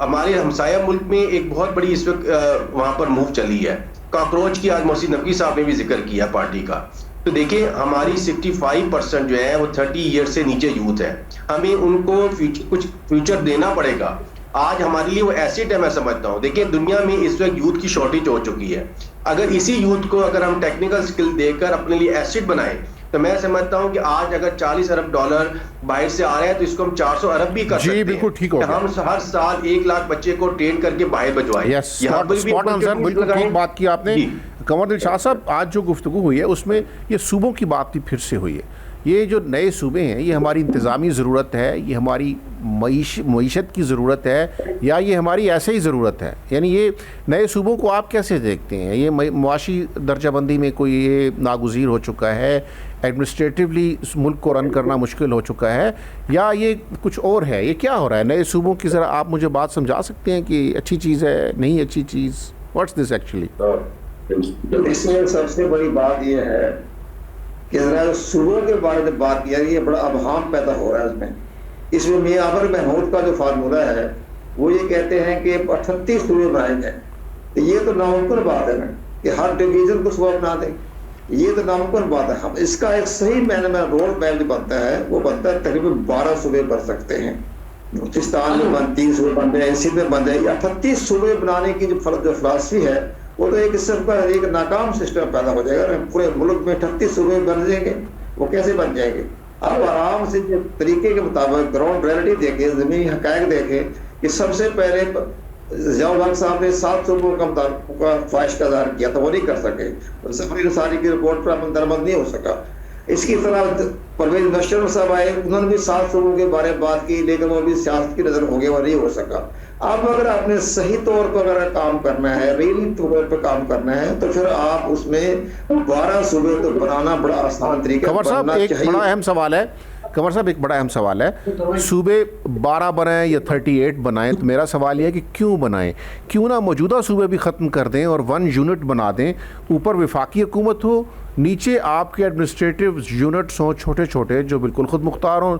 ہمارے ہمسایہ ملک میں ایک بہت بڑی اس وقت وہاں پر موو چلی ہے. کاکروچ کی آج محسن نقوی صاحب نے بھی ذکر کیا پارٹی کا. تو دیکھیں ہماری 65% جو ہے وہ 30 ایئر سے نیچے یوتھ ہے. ہمیں ان کو کچھ فیوچر دینا پڑے گا. آج ہمارے لیے وہ ایسیٹ ہے، میں سمجھتا ہوں. دیکھیں دنیا میں اس وقت یوتھ کی شارٹیج ہو چکی ہے. اگر اسی یوتھ کو اگر ہم ٹیکنیکل سکل دے کر اپنے لیے ایسیٹ بنائیں تو میں سمجھتا ہوں کہ آج اگر $40 ارب باہر سے آ رہے ہیں تو اس کو ہم 400 ارب بھی کر سکتے ہیں. بالکل ٹھیک ہو گیا. ہم ہر سال 1 لاکھ بچے کو ٹرین کر کے باہر بھجوائیں. یہاں پر بھی بالکل ٹھیک بات کی آپ نے. قمر دل شاہ صاحب، آج جو گفتگو ہوئی ہے اس میں یہ صوبوں کی بات بھی پھر سے ہوئی ہے. یہ جو نئے صوبے ہیں یہ ہماری انتظامی ضرورت ہے، یہ ہماری معیشت کی ضرورت ہے، یا یہ ہماری ایسے ہی ضرورت ہے؟ یعنی یہ نئے صوبوں کو آپ کیسے دیکھتے ہیں؟ یہ معاشی درجہ بندی میں کوئی یہ ناگزیر ہو چکا ہے، ایڈمنسٹریٹیولی اس ملک کو رن کرنا مشکل ہو چکا ہے، یا یہ کچھ اور ہے؟ یہ کیا ہو رہا ہے نئے صوبوں کی؟ ذرا آپ مجھے بات سمجھا سکتے ہیں کہ اچھی چیز ہے، نہیں اچھی چیز؟ What's this actually? اس میں سب سے بڑی بات یہ ہے کہ ذرا صوبوں کے بارے میں بات کیا، یہ بڑا ابہام پیدا ہو رہا ہے. اس میں میاں عامر محمود کا جو فارمولہ ہے وہ یہ کہتے ہیں کہ 38 صوبے بنائے گئے. یہ تو ناممکن بات ہے نا کہ ہر ڈویژن کو صوبہ بنا دیں. یہ تو ناممکن بات ہے. ہم اس کا ایک صحیح معنی میں روڈ میپ جو بنتا ہے وہ بنتا ہے تقریباً 12 صوبے بن سکتے ہیں. بلوچستان میں 3 صوبے بن رہے ہیں، سندھ میں بن رہے ہیں. 38 صوبے بنانے کی جو فلسفی ہے وہ تو ایک قسم کا ایک ناکام سسٹم پیدا ہو جائے گا. پورے ملک میں 38 صوبے بن جائیں گے، وہ کیسے بن جائیں گے؟ آپ آرام سے طریقے کے مطابق گراؤنڈ ریئلٹی دیکھیں، زمینی حقائق دیکھیں کہ سب سے پہلے ضیاء الحق صاحب نے 7 صوبوں کا خواہش کا اظہار کیا تھا، وہ نہیں کر سکے. سفری رسالی کی رپورٹ پر اپنا درمد نہیں ہو سکا. اس کی طرح پرویز مشرف صاحب آئے، انہوں نے بھی 7 صوبوں کے بارے میں بات کی، لیکن وہ بھی سیاست کی نظر ہو گیا، وہ نہیں ہو سکا. اب اگر آپ نے صحیح طور پر اگر کام کرنا ہے، ریلی طور پہ کام کرنا ہے، تو پھر آپ اس میں 12 صوبے تو بنانا بڑا آسان طریقہ قمر صاحب ایک بڑا اہم سوال ہے. قمر صاحب ایک بڑا اہم سوال ہے، صوبے 12 بنائیں یا 38 بنائیں، تو میرا سوال یہ ہے کہ کیوں بنائیں؟ کیوں نہ موجودہ صوبے بھی ختم کر دیں اور 1 یونٹ بنا دیں، اوپر وفاقی حکومت ہو، نیچے آپ کے ایڈمنسٹریٹو یونٹس ہوں چھوٹے چھوٹے جو بالکل خود مختار ہوں.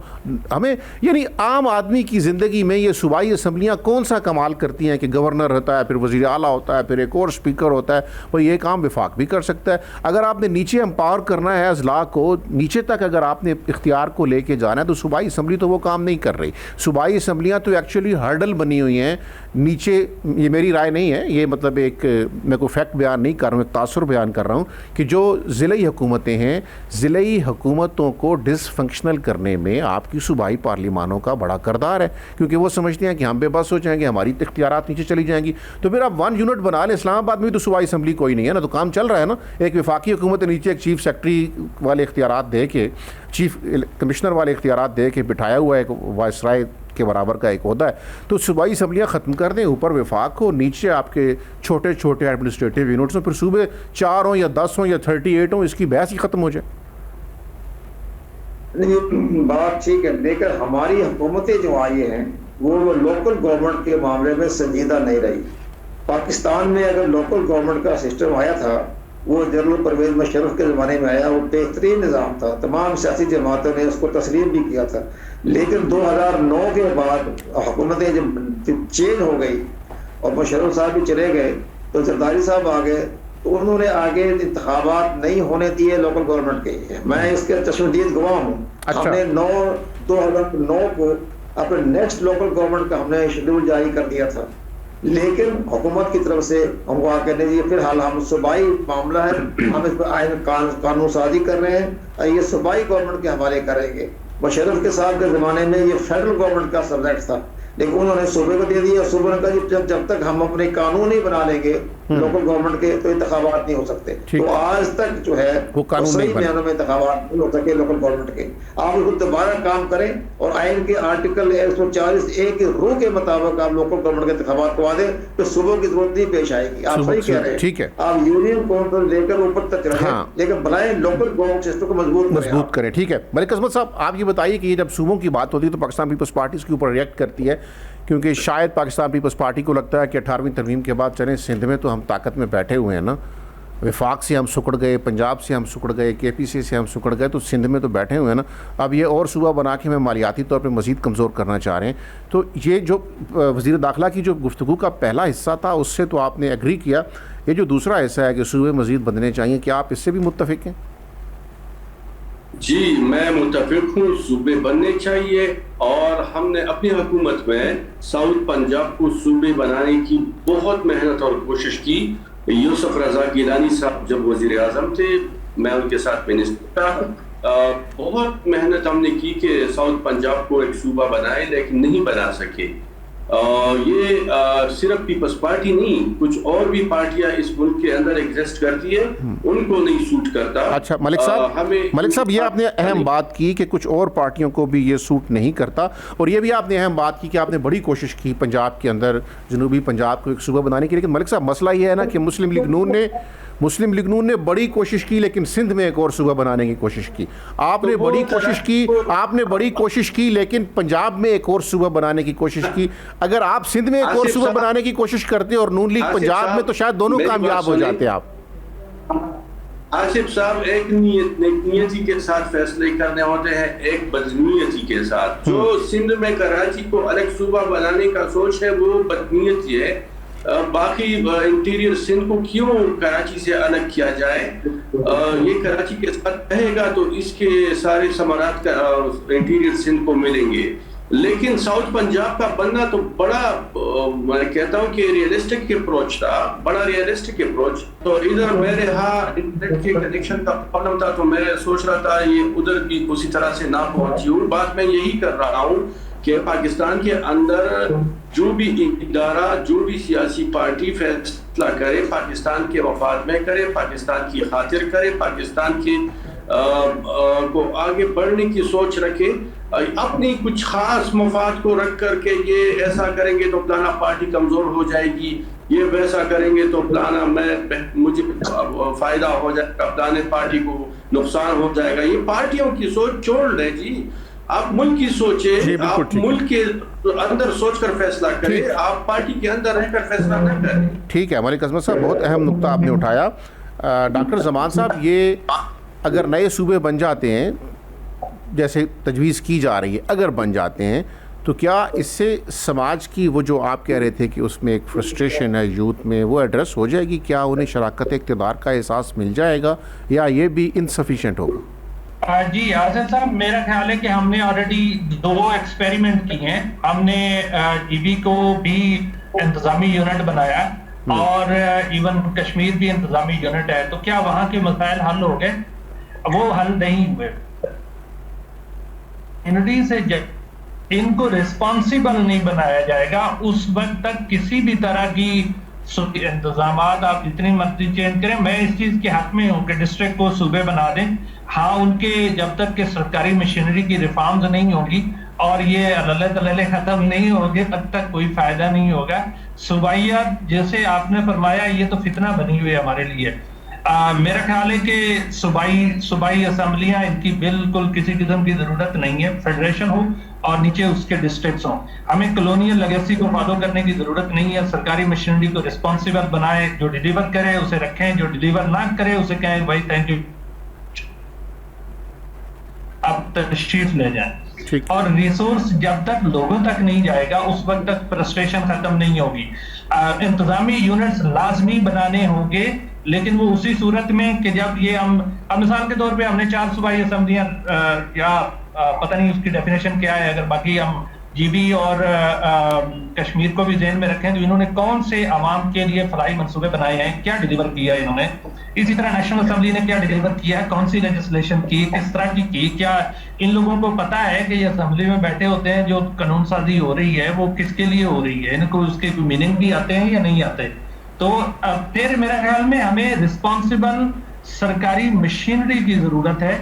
ہمیں یعنی عام آدمی کی زندگی میں یہ صوبائی اسمبلیاں کون سا کمال کرتی ہیں کہ گورنر رہتا ہے، پھر وزیر اعلیٰ ہوتا ہے، پھر ایک اور اسپیکر ہوتا ہے. وہ یہ کام وفاق بھی کر سکتا ہے. اگر آپ نے نیچے امپاور کرنا ہے اضلاع کو، نیچے تک اگر آپ نے اختیار کو لے کے جانا ہے، تو صوبائی اسمبلی تو وہ کام نہیں کر رہی. صوبائی اسمبلیاں تو ایکچولی ہرڈل بنی ہوئی ہیں نیچے. یہ میری رائے نہیں ہے، یہ مطلب ایک میں کوئی فیکٹ بیان نہیں کر رہا ہوں، ایک تاثر بیان کر رہا ہوں کہ جو ضلعی حکومتیں ہیں، ضلعی حکومتوں کو ڈس فنکشنل کرنے میں آپ کی صوبائی پارلیمانوں کا بڑا کردار ہے، کیونکہ وہ سمجھتے ہیں کہ ہم بے بس ہو جائیں گے، ہماری اختیارات نیچے چلی جائیں گی. تو پھر آپ 1 یونٹ بنا لیں. اسلام آباد میں بھی تو صوبائی اسمبلی کوئی نہیں ہے نا، تو کام چل رہا ہے نا. ایک وفاقی حکومت نیچے ایک چیف سیکرٹری والے اختیارات دے کے، چیف کمشنر والے اختیارات دے کے بٹھایا ہوا ہے، ایک وائسرائے کے برابر کا ایک عہدہ ہے. تو صوبائی اسمبلیاں ختم کر دیں، اوپر وفاق ہو، نیچے آپ کے چھوٹے چھوٹے ایڈمنسٹریٹو یونٹس ہوں، پھر صوبے 4 ہوں یا 10 ہوں یا 38 ہوں، اس کی بحث ہی ختم ہو جائے. بات ٹھیک ہے، لیکن ہماری حکومتیں جو آئی ہیں وہ لوکل گورنمنٹ کے معاملے میں سنجیدہ نہیں رہی. پاکستان میں اگر لوکل گورنمنٹ کا سسٹم آیا تھا وہ جنرل پرویز مشرف کے زمانے میں آیا، وہ بہترین نظام تھا، تمام سیاسی جماعتوں نے اس کو تسلیم بھی کیا تھا. لیکن 2009 کے بعد حکومتیں جب چینج ہو گئی اور مشرف صاحب بھی چلے گئے تو زرداری صاحب آ گئے، تو انہوں نے آگے انتخابات نہیں ہونے دیے لوکل گورنمنٹ کے. میں اس کے چشمدید گواہ ہوں. ہم نے 2009 کو اپنے نیکسٹ لوکل گورنمنٹ کا ہم نے شیڈول جاری کر دیا تھا، لیکن حکومت کی طرف سے ہم کو کہنے دیے فی الحال ہم صوبائی معاملہ ہے، ہم اس پر آئین قانون سازی کر رہے ہیں اور یہ صوبائی گورنمنٹ کے حوالے کریں گے. مشرف کے صاحب کے زمانے میں یہ فیڈرل گورنمنٹ کا سبجیکٹ تھا. لیکن انہوں نے صوبے کو دے دیا. صوبے نے کہا جب تک ہم اپنے قانون نہیں بنا لیں گے لوکل گورنمنٹ کے تو انتخابات نہیں ہو سکتے. تو آج تک جو ہے صحیح معنوں میں انتخابات نہیں ہو سکے لوکل گورنمنٹ کے. آپ خود دوبارہ کام کریں اور آئین کے آرٹیکل 140A کی روح کے مطابق آپ لوکل گورنمنٹ کے انتخابات کروا دیں تو صوبوں کی ضرورت نہیں پیش آئے گی. آپ صحیح کہہ رہے ہیں, آپ یونین کو لے کر اوپر تک رہیں لیکن بنائیں لوکل گورنمنٹ سسٹم کو مضبوط کریں. ٹھیک ہے ملک عظمت صاحب, آپ یہ بتائیے کہ یہ جب صوبوں کی بات ہوتی ہے تو پاکستان پیپلز پارٹی اس کے اوپر ریئیکٹ کرتی ہے, کیونکہ شاید پاکستان پیپلز پارٹی کو لگتا ہے کہ 18ویں ترمیم کے بعد چلیں سندھ میں تو ہم طاقت میں بیٹھے ہوئے ہیں نا, وفاق سے ہم سکڑ گئے, پنجاب سے ہم سکڑ گئے, KPC سے ہم سکڑ گئے, تو سندھ میں تو بیٹھے ہوئے ہیں نا, اب یہ اور صوبہ بنا کے ہمیں مالیاتی طور پہ مزید کمزور کرنا چاہ رہے ہیں. تو یہ جو وزیر داخلہ کی جو گفتگو کا پہلا حصہ تھا اس سے تو آپ نے ایگری کیا, یہ جو دوسرا حصہ ہے کہ صوبے مزید بننے چاہیے, کیا آپ اس سے بھی متفق ہیں؟ جی میں متفق ہوں, صوبے بننے چاہیے, اور ہم نے اپنی حکومت میں ساؤتھ پنجاب کو صوبے بنانے کی بہت محنت اور کوشش کی. یوسف رضا گیلانی صاحب جب وزیر اعظم تھے, میں ان کے ساتھ منسٹر تھا, بہت محنت ہم نے کی کہ ساؤتھ پنجاب کو ایک صوبہ بنائے, لیکن نہیں بنا سکے. یہ صرف پیپلز پارٹی نہیں, کچھ اور بھی پارٹیاں اس ملک کے اندر ایگزسٹ کرتی ہے, ان کو نہیں سوٹ کرتا. اچھا ملک صاحب یہ آپ نے اہم بات کی کہ کچھ اور پارٹیوں کو بھی یہ سوٹ نہیں کرتا, اور یہ بھی آپ نے اہم بات کی کہ آپ نے بڑی کوشش کی پنجاب کے اندر جنوبی پنجاب کو ایک صوبہ بنانے کی. لیکن ملک صاحب مسئلہ یہ ہے نا کہ مسلم لیگ نون نے بڑی کوشش کی لیکن سندھ میں ایک اور صوبہ بنانے کی کوشش کی. آپ نے بڑی کوشش کی لیکن پنجاب میں ایک اور صوبہ بنانے کی کوشش کی. اگر آپ سندھ میں ایک اور صوبہ بنانے کی کوشش کرتے اور نون لیگ پنجاب میں تو شاید دونوں کامیاب ہو جاتے. آپ آصف صاحب ایک نیتی کے ساتھ فیصلے کرنے ہوتے ہیں, ایک بدنیتی کے ساتھ. جو سندھ میں کراچی کو الگ صوبہ بنانے کا سوچ ہے وہ بدنیتی ہے. باقی انٹیریئر سندھ کو کیوں کراچی سے الگ کیا جائے, یہ کراچی کے ساتھ رہے گا تو اس کے سارے ثمرات انٹیریئر سندھ کو ملیں گے. لیکن ساؤتھ پنجاب کا بننا تو بڑا, میں کہتا ہوں کہ ریئلسٹک اپروچ تھا, بڑا ریئلسٹک اپروچ. تو ادھر میرے ہاں انٹرنیٹ کے کنیکشن کا پرابلم تھا, تو میں سوچ رہا تھا یہ ادھر بھی اسی طرح سے نہ پہنچی ہوں. بات میں یہی کر رہا ہوں کہ پاکستان کے اندر جو بھی ادارہ, جو بھی سیاسی پارٹی فیصلہ کرے, پاکستان کے مفاد میں کرے, پاکستان کی خاطر کرے, پاکستان کی کو آگے بڑھنے کی سوچ رکھے, اپنی کچھ خاص مفاد کو رکھ کر کے یہ ایسا کریں گے تو فلانا پارٹی کمزور ہو جائے گی, یہ ویسا کریں گے تو فلانا مجھے فائدہ ہو جائے گا, فلانے پارٹی کو نقصان ہو جائے گا. یہ پارٹیوں کی سوچ چھوڑ لیں جی, آپ ملک کی سوچیں, آپ ملک کے اندر سوچ کر فیصلہ کریں, آپ پارٹی کے اندر رہ کر فیصلہ نہ کریں. ٹھیک ہے ملک عظمت صاحب, بہت اہم نقطہ آپ نے اٹھایا. ڈاکٹر زمان صاحب, یہ اگر نئے صوبے بن جاتے ہیں جیسے تجویز کی جا رہی ہے, اگر بن جاتے ہیں تو کیا اس سے سماج کی وہ جو آپ کہہ رہے تھے کہ اس میں ایک فرسٹریشن ہے یوتھ میں, وہ ایڈریس ہو جائے گی؟ کیا انہیں شراکت اقتدار کا احساس مل جائے گا یا یہ بھی انسفیشینٹ ہوگا؟ جی آصف صاحب, میرا خیال ہے کہ ہم نے آلریڈی 2 ایکسپیریمنٹ کی ہیں. ہم نے GB کو بھی انتظامی یونٹ بنایا اور ایون کشمیر بھی انتظامی یونٹ ہے, تو کیا وہاں کے مسائل حل ہو گئے؟ وہ حل نہیں ہوئے. سے ان کو ریسپانسیبل نہیں بنایا جائے گا اس وقت تک کسی بھی طرح کی انتظامات آپ جتنی مرضی چینج کریں. میں اس چیز کے حق میں ہوں کہ ڈسٹرکٹ کو صوبے بنا دیں. ہاں ان کے جب تک کہ سرکاری مشینری کی ریفارمز نہیں ہوگی اور یہ اللہ ختم نہیں ہوگے تب تک کوئی فائدہ نہیں ہوگا. صوبائیت جیسے آپ نے فرمایا یہ تو فتنہ بنی ہوئی ہے ہمارے لیے. میرا خیال ہے کہ صوبائی اسمبلیاں ان کی بالکل کسی قسم کی ضرورت نہیں ہے. فیڈریشن ہو اور نیچے اس کے ڈسٹرکٹس ہوں. ہمیں کلونیل لیگیسی کو فالو کرنے کی ضرورت نہیں ہے. سرکاری مشینری کو رسپانسیبل بنائے, جو ڈیلیور کرے اسے رکھیں, جو ڈیلیور نہ کرے اسے کہیں بھائی تھینک یو, اب تشریف لے جائیں. اور ریسورس جب تک لوگوں تک نہیں جائے گا اس وقت تک فرسٹریشن ختم نہیں ہوگی. انتظامی یونٹس لازمی بنانے ہوں گے, لیکن وہ اسی صورت میں کہ جب یہ ہم مثال کے طور پہ ہم نے 4 صوبائی اسمبلیاں یا پتہ نہیں اس کی ڈیفینیشن کیا ہے, اگر باقی ہم جی بی اور کشمیر کو بھی ذہن میں رکھیں تو انہوں نے کون سے عوام کے لیے فلاحی منصوبے بنائے ہیں, کیا ڈیلیور کیا ہے انہوں نے. اسی طرح نیشنل اسمبلی نے کیا ڈیلیور کیا ہے, کون سی لیجسلیشن کی, کس طرح کی, کیا ان لوگوں کو پتا ہے کہ یہ اسمبلی میں بیٹھے ہوتے ہیں جو قانون سازی ہو رہی ہے وہ کس کے لیے ہو رہی ہے, ان کو اس کے میننگ بھی آتے ہیں یا نہیں آتے. تو پھر میرے خیال میں ہمیں رسپانسبل سرکاری مشینری کی ضرورت ہے.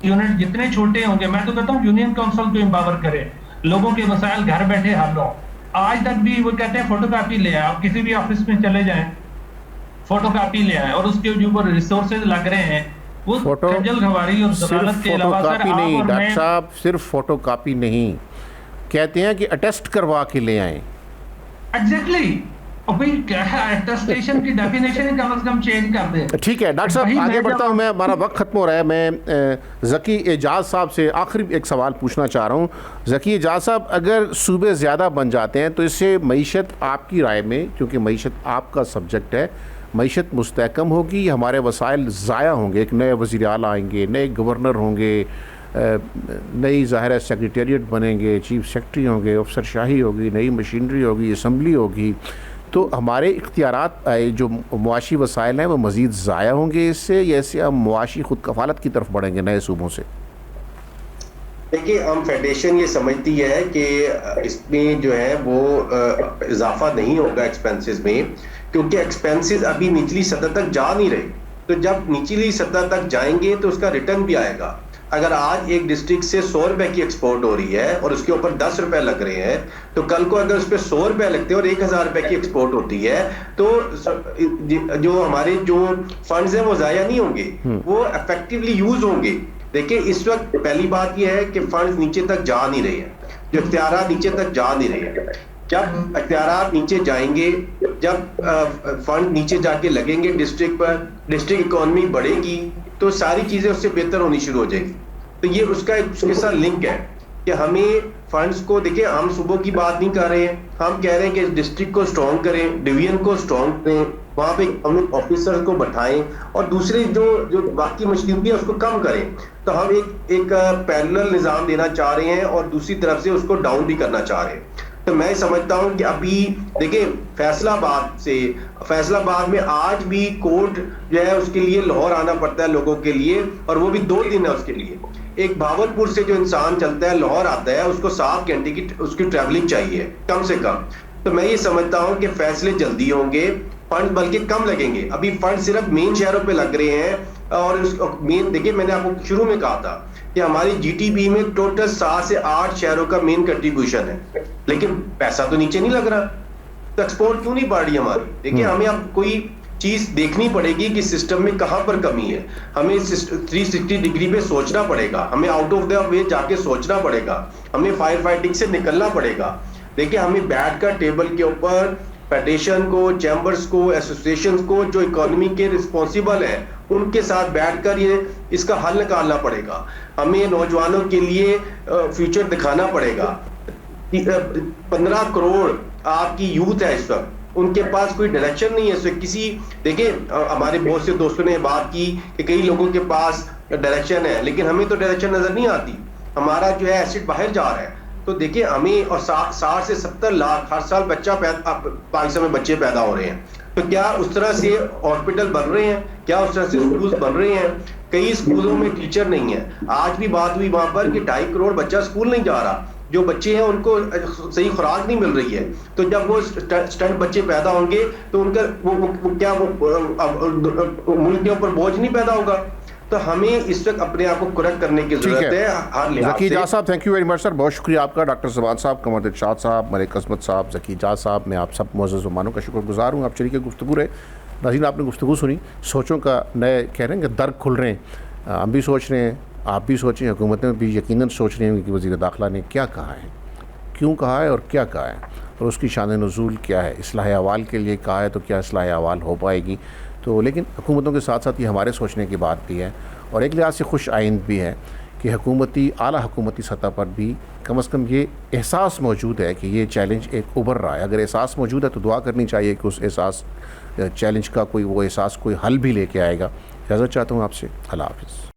یونٹ جتنے چھوٹے ہوں گے, میں تو کہتا ہوں یونین کونسل کو امپاور کرے, لوگوں کے مسائل گھر بیٹھے حل ہوں. آج تک بھی وہ کہتے ہیں فوٹو کاپی لے آئے, آپ کسی بھی آفس میں چلے جائیں فوٹو کاپی لے آئیں, اور اس کے جو ریسورسز لگ رہے ہیں وہ خجل خواری اور ضلالت کے علاوہ فوٹو کاپی نہیں ڈاکٹر صاحب, صرف فوٹو کاپی نہیں, کہتے ہیں کہ اٹیسٹ کروا کے لے آئیں. ایگزیکٹلی, اٹیسٹیشن کی ڈیفینیشن کم از کم چینج کر دیں. ٹھیک ہے ڈاکٹر صاحب آگے بڑھتا ہوں, میں ہمارا وقت ختم ہو رہا ہے. میں ذکی اعجاز صاحب سے آخری ایک سوال پوچھنا چاہ رہا ہوں. ذکی اعجاز صاحب, اگر صوبے زیادہ بن جاتے ہیں تو اس سے معیشت آپ کی رائے میں, کیونکہ معیشت آپ کا سبجیکٹ ہے, معیشت مستحکم ہوگی, ہمارے وسائل ضائع ہوں گے, ایک نئے وزیر اعلیٰ آئیں گے, نئے گورنر ہوں گے, نئی ظاہر سیکریٹریٹ بنیں گے, چیف سیکرٹری ہوں گے, افسر شاہی ہوگی, نئی مشینری ہوگی, اسمبلی ہوگی, تو ہمارے اختیارات جو معاشی وسائل ہیں وہ مزید ضائع ہوں گے اس سے, یا اس سے ہم معاشی خود کفالت کی طرف بڑھیں گے نئے صوبوں سے؟ دیکھیے, ہم فیڈریشن یہ سمجھتی ہے کہ اس میں جو ہے وہ اضافہ نہیں ہوگا ایکسپینسز میں, کیونکہ ایکسپینسز ابھی نچلی سطح تک جا نہیں رہے. تو جب نچلی سطح تک جائیں گے تو اس کا ریٹرن بھی آئے گا. اگر آج ایک ڈسٹرکٹ سے 100 روپے کی ایکسپورٹ ہو رہی ہے اور اس کے اوپر 10 روپے لگ رہے ہیں, تو کل کو اگر اس پہ 100 روپے لگتے ہیں اور 1000 روپے کی ایکسپورٹ ہوتی ہے تو جو ہمارے جو فنڈز ہیں وہ ضائع نہیں ہوں گے, وہ افیکٹولی یوز ہوں گے. دیکھیں, اس وقت پہلی بات یہ ہے کہ فنڈز نیچے تک جا نہیں رہے ہیں, جو اختیارات نیچے تک جا نہیں رہے ہیں. جب اختیارات نیچے جائیں گے, جب فنڈ نیچے جا کے لگیں گے ڈسٹرکٹ پر, ڈسٹرکٹ اکانومی بڑھے گی تو ساری چیزیں اس سے بہتر ہونی شروع ہو جائے گی. تو یہ اس کا اس کے ساتھ لنک ہے کہ ہمیں فنڈز کو, دیکھیں ہم صوبوں کی بات نہیں کر رہے ہیں, ہم کہہ رہے ہیں کہ ڈسٹرکٹ کو سٹرونگ کریں, ڈویژن کو سٹرونگ کریں, وہاں پہ ہم آفیسر کو بٹھائیں اور دوسرے جو باقی مشکلیں ہے اس کو کم کریں. تو ہم ایک پیرلل نظام دینا چاہ رہے ہیں اور دوسری طرف سے اس کو ڈاؤن بھی کرنا چاہ رہے ہیں. تو میں سمجھتا ہوں کہ ابھی دیکھیں فیصلہ آباد میں آج بھی کورٹ جو ہے اس کے لیے لاہور آنا پڑتا ہے لوگوں کے لیے, اور وہ بھی 2 دن ہے اس کے لیے. ایک بھاولپور سے جو انسان چلتا ہے لاہور آتا ہے, اس کو 7 گھنٹے کی اس کی ٹریولنگ چاہیے کم سے کم. تو میں یہ سمجھتا ہوں کہ فیصلے جلدی ہوں گے, فنڈ بلکہ کم لگیں گے. ابھی فنڈ صرف مین شہروں پہ لگ رہے ہیں, اور مین دیکھیں میں نے آپ کو شروع میں کہا تھا کہ ہماری جی ٹی پی میں ٹوٹل 7 سے 8 شہروں کا مین کنٹریبیوشن ہے, لیکن پیسہ تو نیچے نہیں لگ رہا. تو ایکسپورٹ کیوں نہیں بڑھ رہی ہماری؟ دیکھیں, ہمیں اب کوئی چیز دیکھنی پڑے گی کہ سسٹم میں کہاں پر کمی ہے. ہمیں 360 ڈگری پہ سوچنا پڑے گا, ہمیں آؤٹ آف دا وے جا کے سوچنا پڑے گا, ہمیں فائر فائٹنگ سے نکلنا پڑے گا. دیکھیں, ہمیں بیٹھ کر ٹیبل کے اوپر فیڈریشن کو, چیمبرز کو, ایسوسیشنز کو جو اکانومی کے رسپانسیبل ہیں ان کے ساتھ بیٹھ کر اس کا حل نکالنا پڑے گا. ہمیں نوجوانوں کے لیے فیوچر دکھانا پڑے گا. 15 کروڑ آپ کی یوتھ ہے اس وقت, ان کے پاس کوئی ڈائریکشن نہیں ہے. اس وقت دیکھیں, ہمارے بہت سے دوستوں نے بات کی کہ کئی لوگوں کے پاس ڈائریکشن ہے, لیکن ہمیں تو ڈائریکشن نظر نہیں آتی. ہمارا جو ہے ایسٹ باہر جا رہا ہے. تو دیکھیں, ہمیں اور 60 سے 70 لاکھ ہر سال پاکستان میں بچے پیدا ہو رہے ہیں. تو کیا اس طرح سے ہاسپٹل بن رہے ہیں؟ کیا اس طرح سے اسکولز بن رہے ہیں؟ کئی اسکولوں میں ٹیچر نہیں ہے. آج بھی بات ہوئی وہاں پر کہ 2.5 کروڑ بچہ اسکول نہیں جا رہا. جو بچے ہیں ان کو صحیح خوراک نہیں مل رہی ہے. تو جب وہ اسٹنٹ بچے پیدا ہوں گے تو ان کا ملک کے اوپر بوجھ نہیں پیدا ہوگا. تو ہمیں اس وقت اپنے آپ کو کریکٹ کرنے کی ضرورت ہے ہر لحاظ سے. ذکی اعجاز صاحب, تھینک یو ویری مچ سر, بہت شکریہ آپ کا. ڈاکٹر زمان صاحب, قمر ارشاد صاحب, ملک عظمت صاحب, ذکی اعجاز صاحب, میں آپ سب معزز مہمانوں کا شکر گزار ہوں. آپ شریک گفتگو رہے. ناظرین, آپ نے گفتگو سنی, سوچوں کا نئے کہہ رہے ہیں کہ در کھل رہے ہیں. ہم بھی سوچ رہے ہیں, آپ بھی سوچیں, حکومتیں بھی یقیناً سوچ رہے ہیں کہ وزیر داخلہ نے کیا کہا ہے, کیوں کہا ہے اور کیا کہا ہے, اور اس کی شان نزول کیا ہے. اصلاح احوال کے لیے کہا ہے تو کیا اصلاح احوال ہو پائے گی؟ تو لیکن حکومتوں کے ساتھ ساتھ یہ ہمارے سوچنے کی بات بھی ہے, اور ایک لحاظ سے خوش آئند بھی ہے کہ اعلیٰ حکومتی سطح پر بھی کم از کم یہ احساس موجود ہے کہ یہ چیلنج ایک ابھر رہا ہے. اگر احساس موجود ہے تو دعا کرنی چاہیے کہ اس چیلنج کا کوئی حل بھی لے کے آئے گا. اجازت چاہتا ہوں آپ سے. اللہ حافظ.